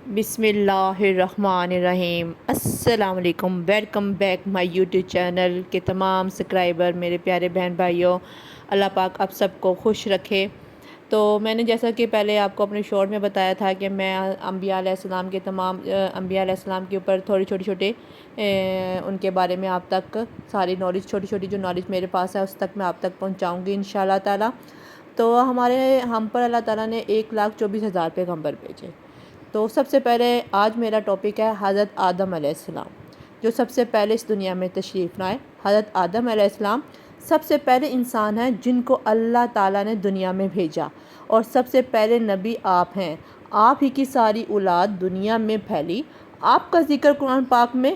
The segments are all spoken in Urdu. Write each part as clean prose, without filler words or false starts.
بسم اللہ الرحمن الرحیم۔ السلام علیکم، welcome back my YouTube channel کے تمام سبسکرائبر، میرے پیارے بہن بھائیوں، اللہ پاک آپ سب کو خوش رکھے۔ تو میں نے جیسا کہ پہلے آپ کو اپنے شارٹ میں بتایا تھا کہ میں انبیاء علیہ السلام کے تمام انبیاء علیہ السلام کے اوپر تھوڑی چھوٹے ان کے بارے میں آپ تک ساری نالج، چھوٹی جو نالج میرے پاس ہے اس تک میں آپ تک پہنچاؤں گی انشاءاللہ تعالی۔ تو ہم پر اللہ تعالیٰ نے 1,24,000 پیغمبر بھیجے۔ تو سب سے پہلے آج میرا ٹاپک ہے حضرت آدم علیہ السلام، جو سب سے پہلے اس دنیا میں تشریف لائے۔ حضرت آدم علیہ السلام سب سے پہلے انسان ہیں جن کو اللہ تعالیٰ نے دنیا میں بھیجا، اور سب سے پہلے نبی آپ ہیں۔ آپ ہی کی ساری اولاد دنیا میں پھیلی۔ آپ کا ذکر قرآن پاک میں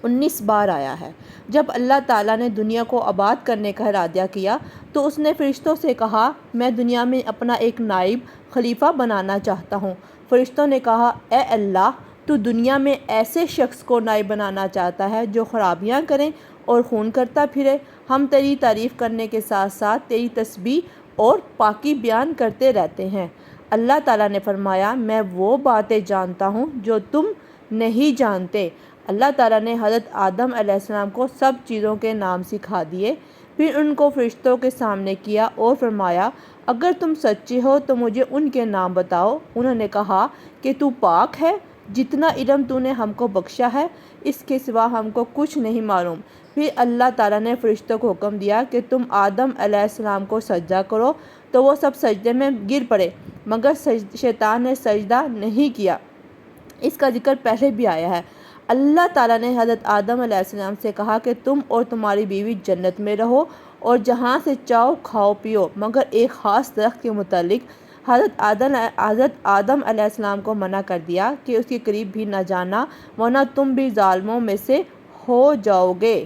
19 بار آیا ہے۔ جب اللہ تعالیٰ نے دنیا کو آباد کرنے کا ارادہ کیا تو اس نے فرشتوں سے کہا، میں دنیا میں اپنا ایک نائب خلیفہ بنانا چاہتا ہوں۔ فرشتوں نے کہا، اے اللہ، تو دنیا میں ایسے شخص کو نائب بنانا چاہتا ہے جو خرابیاں کریں اور خون کرتا پھرے؟ ہم تیری تعریف کرنے کے ساتھ ساتھ تیری تسبیح اور پاکی بیان کرتے رہتے ہیں۔ اللہ تعالیٰ نے فرمایا، میں وہ باتیں جانتا ہوں جو تم نہیں جانتے۔ اللہ تعالیٰ نے حضرت آدم علیہ السلام کو سب چیزوں کے نام سکھا دیے، پھر ان کو فرشتوں کے سامنے کیا اور فرمایا، اگر تم سچے ہو تو مجھے ان کے نام بتاؤ۔ انہوں نے کہا کہ تو پاک ہے، جتنا علم تو نے ہم کو بخشا ہے اس کے سوا ہم کو کچھ نہیں معلوم۔ پھر اللہ تعالیٰ نے فرشتوں کو حکم دیا کہ تم آدم علیہ السلام کو سجدہ کرو، تو وہ سب سجدے میں گر پڑے، مگر شیطان نے سجدہ نہیں کیا۔ اس کا ذکر پہلے بھی آیا ہے۔ اللہ تعالیٰ نے حضرت آدم علیہ السلام سے کہا کہ تم اور تمہاری بیوی جنت میں رہو اور جہاں سے چاہو کھاؤ پیو، مگر ایک خاص درخت کے متعلق حضرت آدم علیہ السلام کو منع کر دیا کہ اس کے قریب بھی نہ جانا، ورنہ تم بھی ظالموں میں سے ہو جاؤ گے۔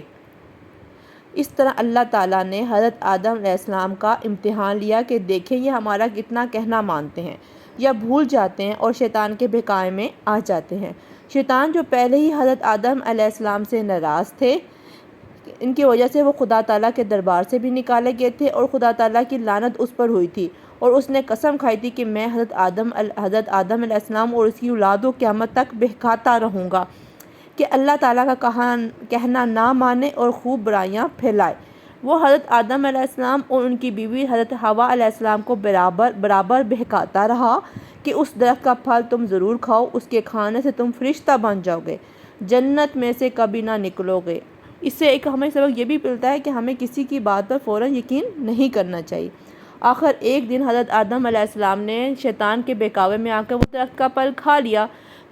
اس طرح اللہ تعالیٰ نے حضرت آدم علیہ السلام کا امتحان لیا کہ دیکھیں یہ ہمارا کتنا کہنا مانتے ہیں یا بھول جاتے ہیں اور شیطان کے بہکاوے میں آ جاتے ہیں۔ شیطان جو پہلے ہی حضرت آدم علیہ السلام سے ناراض تھے، ان کی وجہ سے وہ خدا تعالیٰ کے دربار سے بھی نکالے گئے تھے اور خدا تعالیٰ کی لعنت اس پر ہوئی تھی، اور اس نے قسم کھائی تھی کہ میں حضرت آدم علیہ السلام اور اس کی اولاد کو قیامت تک بہکاتا رہوں گا کہ اللہ تعالیٰ کا کہنا نہ مانے اور خوب برائیاں پھیلائے۔ وہ حضرت آدم علیہ السلام اور ان کی بیوی حضرت حوا علیہ السلام کو برابر بہکاتا رہا کہ اس درخت کا پھل تم ضرور کھاؤ، اس کے کھانے سے تم فرشتہ بن جاؤ گے، جنت میں سے کبھی نہ نکلو گے۔ اس سے ایک ہمیں سبق یہ بھی ملتا ہے کہ ہمیں کسی کی بات پر فوراً یقین نہیں کرنا چاہیے۔ آخر ایک دن حضرت آدم علیہ السلام نے شیطان کے بہکاوے میں آ کر وہ درخت کا پھل کھا لیا۔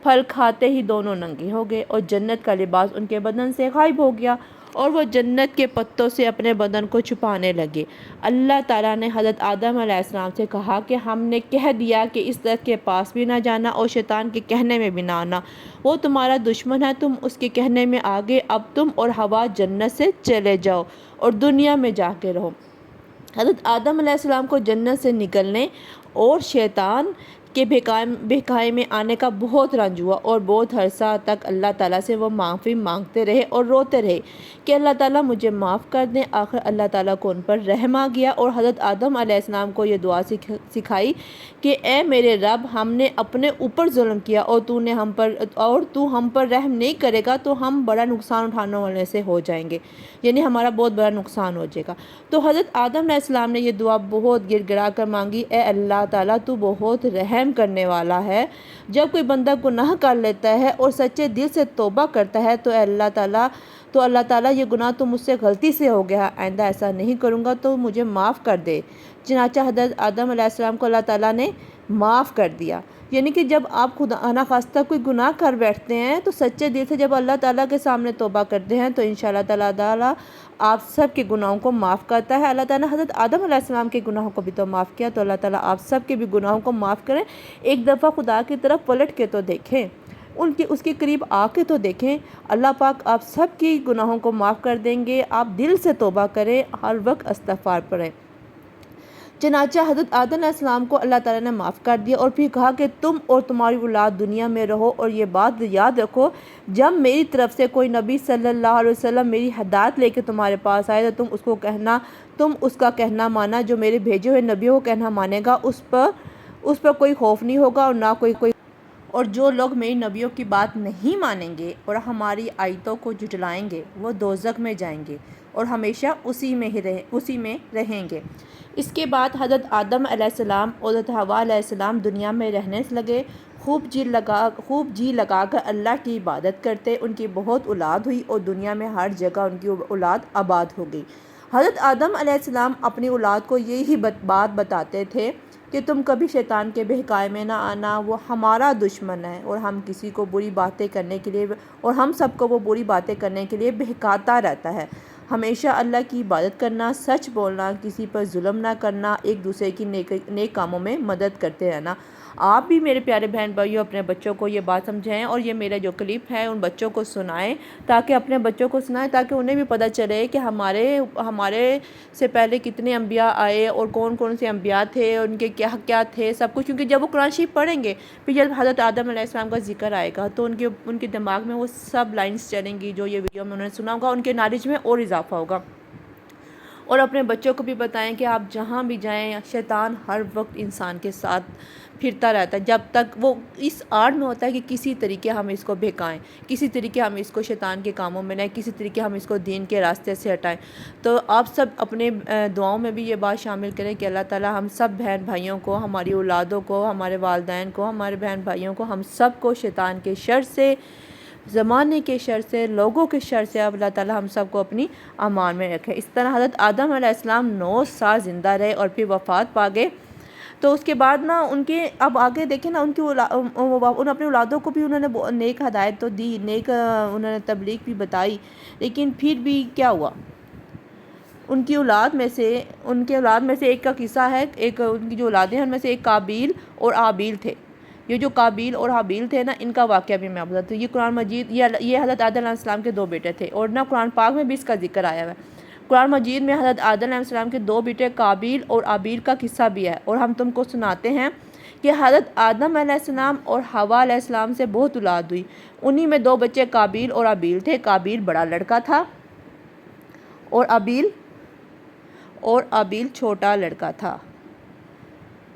پھل کھاتے ہی دونوں ننگے ہو گئے اور جنت کا لباس ان کے بدن سے غائب ہو گیا، اور وہ جنت کے پتوں سے اپنے بدن کو چھپانے لگے۔ اللہ تعالیٰ نے حضرت آدم علیہ السلام سے کہا کہ ہم نے کہہ دیا کہ اس درخت کے پاس بھی نہ جانا اور شیطان کے کہنے میں بھی نہ آنا، وہ تمہارا دشمن ہے، تم اس کے کہنے میں آگے، اب تم اور حوا جنت سے چلے جاؤ اور دنیا میں جا کے رہو۔ حضرت آدم علیہ السلام کو جنت سے نکلنے اور شیطان کے بہکاوے میں آنے کا بہت رنج ہوا، اور بہت عرصہ تک اللہ تعالیٰ سے وہ معافی مانگتے رہے اور روتے رہے کہ اللہ تعالیٰ مجھے معاف کر دیں۔ آخر اللہ تعالیٰ کو ان پر رحم آ گیا اور حضرت آدم علیہ السلام کو یہ دعا سکھائی کہ اے میرے رب، ہم نے اپنے اوپر ظلم کیا اور تو ہم پر رحم نہیں کرے گا تو ہم بڑا نقصان اٹھانے والے سے ہو جائیں گے، یعنی ہمارا بہت بڑا نقصان ہو جائے گا۔ تو حضرت آدم علیہ السلام نے یہ دعا بہت گر گڑا کر مانگی، اے اللہ تعالیٰ، تو بہت رحم کرنے والا ہے، جب کوئی بندہ گناہ کر لیتا ہے اور سچے دل سے توبہ کرتا ہے تو اللہ تعالیٰ یہ گناہ تو مجھ سے غلطی سے ہو گیا، آئندہ ایسا نہیں کروں گا تو مجھے معاف کر دے۔ چنانچہ حضرت آدم علیہ السلام کو اللہ تعالیٰ نے معاف کر دیا۔ یعنی کہ جب آپ خدا نخواستہ کوئی گناہ کر بیٹھتے ہیں تو سچے دل سے جب اللہ تعالیٰ کے سامنے توبہ کرتے ہیں تو انشاءاللہ تعالیٰ آپ سب کے گناہوں کو معاف کرتا ہے۔ اللہ تعالیٰ نے حضرت آدم علیہ السلام کے گناہوں کو بھی تو معاف کیا، تو اللہ تعالیٰ آپ سب کے بھی گناہوں کو معاف کریں۔ ایک دفعہ خدا کی طرف پلٹ کے تو دیکھیں، اس کے قریب آ کے تو دیکھیں، اللہ پاک آپ سب کی گناہوں کو معاف کر دیں گے۔ آپ دل سے توبہ کریں، ہر وقت استغفار پڑھیں۔ چنانچہ حضرت آدم علیہ السلام کو اللہ تعالیٰ نے معاف کر دیا اور پھر کہا کہ تم اور تمہاری اولاد دنیا میں رہو، اور یہ بات یاد رکھو، جب میری طرف سے کوئی نبی صلی اللہ علیہ وسلم میری ہدایت لے کے تمہارے پاس آئے تو تم اس کا کہنا مانا، جو میرے بھیجے ہوئے نبیوں کو کہنا مانے گا، اس پر کوئی خوف نہیں ہوگا اور جو لوگ میری نبیوں کی بات نہیں مانیں گے اور ہماری آیتوں کو جھٹلائیں گے وہ دوزخ میں جائیں گے اور ہمیشہ اسی میں رہیں گے۔ اس کے بعد حضرت آدم علیہ السلام اور حضرت حوا علیہ السلام دنیا میں رہنے لگے، خوب جی لگا کر اللہ کی عبادت کرتے، ان کی بہت اولاد ہوئی اور دنیا میں ہر جگہ ان کی اولاد آباد ہو گئی۔ حضرت آدم علیہ السلام اپنی اولاد کو یہی بات بتاتے تھے کہ تم کبھی شیطان کے بہکائے میں نہ آنا، وہ ہمارا دشمن ہے اور ہم کسی کو بری باتیں کرنے کے لیے اور ہم سب کو وہ بری باتیں کرنے کے لیے بہکاتا رہتا ہے۔ ہمیشہ اللہ کی عبادت کرنا، سچ بولنا، کسی پر ظلم نہ کرنا، ایک دوسرے کی نیک کاموں میں مدد کرتے رہنا۔ آپ بھی میرے پیارے بہن بھائیوں اپنے بچوں کو یہ بات سمجھائیں اور یہ میرا جو کلپ ہے ان بچوں کو سنائیں، تاکہ اپنے بچوں کو سنائیں تاکہ انہیں بھی پتہ چلے کہ ہمارے سے پہلے کتنے انبیاء آئے اور کون کون سے انبیاء تھے، ان کے کیا کیا تھے، سب کچھ۔ کیونکہ جب وہ قرآن شریف پڑھیں گے، پھر جب حضرت آدم علیہ السلام کا ذکر آئے گا تو ان کے دماغ میں وہ سب لائنز چلیں گی جو یہ ویڈیو میں انہوں نے سنا ہوگا، ان کے نالج میں اور اضافہ ہوگا۔ اور اپنے بچوں کو بھی بتائیں کہ آپ جہاں بھی جائیں، شیطان ہر وقت انسان کے ساتھ پھرتا رہتا ہے، جب تک وہ اس آڑ میں ہوتا ہے کہ کسی طریقے ہم اس کو بہکائیں، کسی طریقے ہم اس کو شیطان کے کاموں میں لائیں، کسی طریقے ہم اس کو دین کے راستے سے ہٹائیں۔ تو آپ سب اپنے دعاؤں میں بھی یہ بات شامل کریں کہ اللہ تعالیٰ ہم سب بہن بھائیوں کو، ہماری اولادوں کو، ہمارے والدین کو، ہمارے بہن بھائیوں کو، ہم سب کو شیطان کے شر سے، زمانے کے شر سے، لوگوں کے شر سے اللہ تعالیٰ ہم سب کو اپنی امان میں رکھے۔ اس طرح حضرت آدم علیہ السلام 9 سال زندہ رہے اور پھر وفات پا گئے۔ تو اس کے بعد نا ان کے اب آگے دیکھیں نا، ان اپنی اولادوں کو بھی انہوں نے نیک ہدایت تو دی، نیک انہوں نے تبلیغ بھی بتائی، لیکن پھر بھی کیا ہوا؟ ان کی اولاد میں سے ایک کا قصہ ہے، ان کی جو اولادیں ہیں ان میں سے ایک قابیل اور ہابیل تھے۔ یہ جو قابیل اور حابیل تھے نا، ان کا واقعہ بھی میں آپ بتاتی ہوں۔ یہ قرآن مجید، یہ حضرت آدم علیہ السلام کے 2 بیٹے تھے اور نہ قرآن پاک میں بھی اس کا ذکر آیا ہوا ہے۔ قرآن مجید میں حضرت آدم علیہ السلام کے 2 بیٹے قابیل اور ہابیل کا قصہ بھی ہے، اور ہم تم کو سناتے ہیں کہ حضرت آدم علیہ السلام اور حوا علیہ السلام سے بہت اولاد ہوئی۔ انہی میں 2 بچے قابیل اور ہابیل تھے۔ قابیل بڑا لڑکا تھا اور ہابیل چھوٹا لڑکا تھا،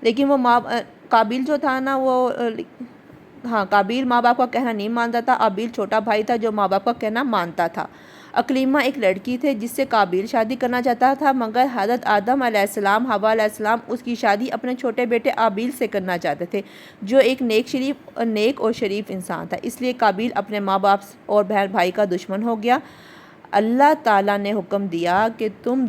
لیکن وہ قابیل جو تھا نا قابیل ماں باپ کا کہنا نہیں مانتا تھا۔ ہابیل چھوٹا بھائی تھا جو ماں باپ کا کہنا مانتا تھا۔ اکلیمہ ایک لڑکی تھی جس سے قابیل شادی کرنا چاہتا تھا، مگر حضرت آدم علیہ السلام، حوا علیہ السلام اس کی شادی اپنے چھوٹے بیٹے ہابیل سے کرنا چاہتے تھے، جو ایک نیک اور شریف انسان تھا۔ اس لیے قابیل اپنے ماں باپ اور بہن بھائی کا دشمن ہو گیا۔ اللہ تعالیٰ نے حکم دیا کہ تم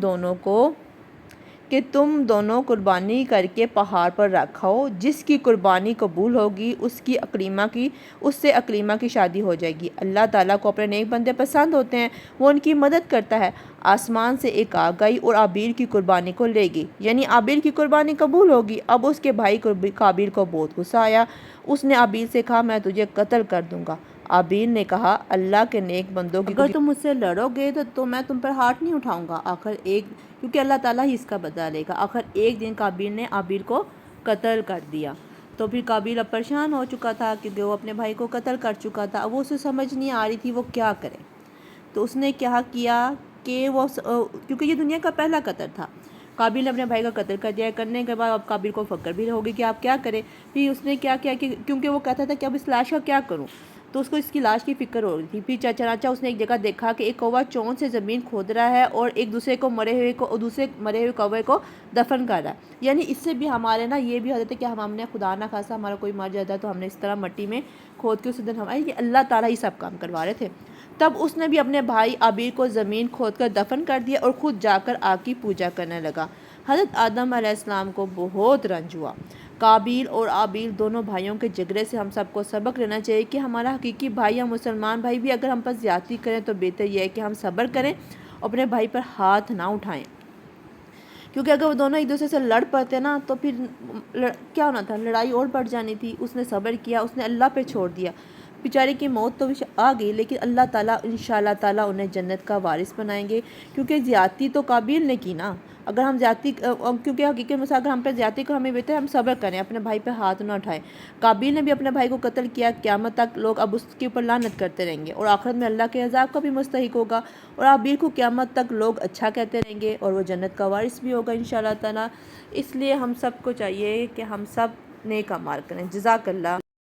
دونوں قربانی کر کے پہاڑ پر رکھو، جس کی قربانی قبول ہوگی اس سے اکلیمہ کی شادی ہو جائے گی۔ اللہ تعالیٰ کو اپنے نیک بندے پسند ہوتے ہیں، وہ ان کی مدد کرتا ہے۔ آسمان سے ایک آگ گئی اور ہابیل کی قربانی کو لے گئی، یعنی ہابیل کی قربانی قبول ہوگی۔ اب اس کے بھائی قابیل کو بہت غصہ آیا، اس نے ہابیل سے کہا میں تجھے قتل کر دوں گا۔ ہابیل نے کہا اللہ کے نیک بندوں کی اگر تم مجھ سے لڑو گے تو میں تم پر ہاتھ نہیں اٹھاؤں گا، کیونکہ اللہ تعالیٰ ہی اس کا بدلہ لے گا۔ آخر ایک دن قابیل نے ہابیل کو قتل کر دیا۔ تو پھر قابیل اب پریشان ہو چکا تھا کیونکہ وہ اپنے بھائی کو قتل کر چکا تھا۔ اب اسے سمجھ نہیں آ رہی تھی وہ کیا کرے۔ تو اس نے کیا کیا کہ کیونکہ یہ دنیا کا پہلا قتل تھا، قابیل نے اپنے بھائی کا قتل کر دیا۔ کرنے کے بعد اب قابیل کو فکر بھی ہوگی کہ آپ کیا کریں۔ پھر اس نے کیا کیا کہ کیونکہ وہ کہتا تھا کہ اب اس لاش کا کیا کروں، تو اس کو اس کی لاش کی فکر ہو رہی تھی۔ پھر چنانچہ اس نے ایک جگہ دیکھا کہ ایک کوہ چون سے زمین کھود رہا ہے اور ایک دوسرے مرے ہوئے کوے کو دفن کر رہا ہے۔ یعنی اس سے بھی ہمارے نا یہ بھی حضرت ہے کہ ہم نے خدا نہ خاصا ہمارا کوئی مر جاتا ہے تو ہم نے اس طرح مٹی میں کھود کے اس دن یہ اللہ تعالیٰ ہی سب کام کروا رہے تھے۔ تب اس نے بھی اپنے بھائی ہابیل کو زمین کھود کر دفن کر دیا اور خود جا کر آگ کی پوجا کرنے لگا۔ حضرت آدم علیہ السلام کو بہت رنج ہوا۔ قابیل اور ہابیل دونوں بھائیوں کے جھگڑے سے ہم سب کو سبق لینا چاہیے کہ ہمارا حقیقی بھائی یا مسلمان بھائی بھی اگر ہم پر زیادتی کریں تو بہتر یہ ہے کہ ہم صبر کریں، اپنے بھائی پر ہاتھ نہ اٹھائیں، کیونکہ اگر وہ دونوں ایک دوسرے سے لڑ پڑتے نا تو پھر کیا ہونا تھا، لڑائی اور بڑھ جانی تھی۔ اس نے صبر کیا، اس نے اللہ پہ چھوڑ دیا۔ بیچارے کی موت تو آ گئی، لیکن اللہ تعالیٰ انشاءاللہ تعالیٰ انہیں جنت کا وارث بنائیں گے، کیونکہ زیادتی تو قابیل نے کی نا۔ اگر ہم کیونکہ حقیقت میں اگر ہم پہ زیادتی کو ہمیں بہتر ہم صبر کریں، اپنے بھائی پہ ہاتھ نہ اٹھائیں۔ قابیل نے بھی اپنے بھائی کو قتل کیا، قیامت تک لوگ اب اس کے اوپر لعنت کرتے رہیں گے اور آخرت میں اللہ کے عذاب کا بھی مستحق ہوگا، اور ہابیل کو قیامت تک لوگ اچھا کہتے رہیں گے اور وہ جنت کا وارث بھی ہوگا انشاءاللہ تعالیٰ۔ اس لیے ہم سب کو چاہیے کہ ہم سب نیک اعمال کریں۔ جزاک اللہ۔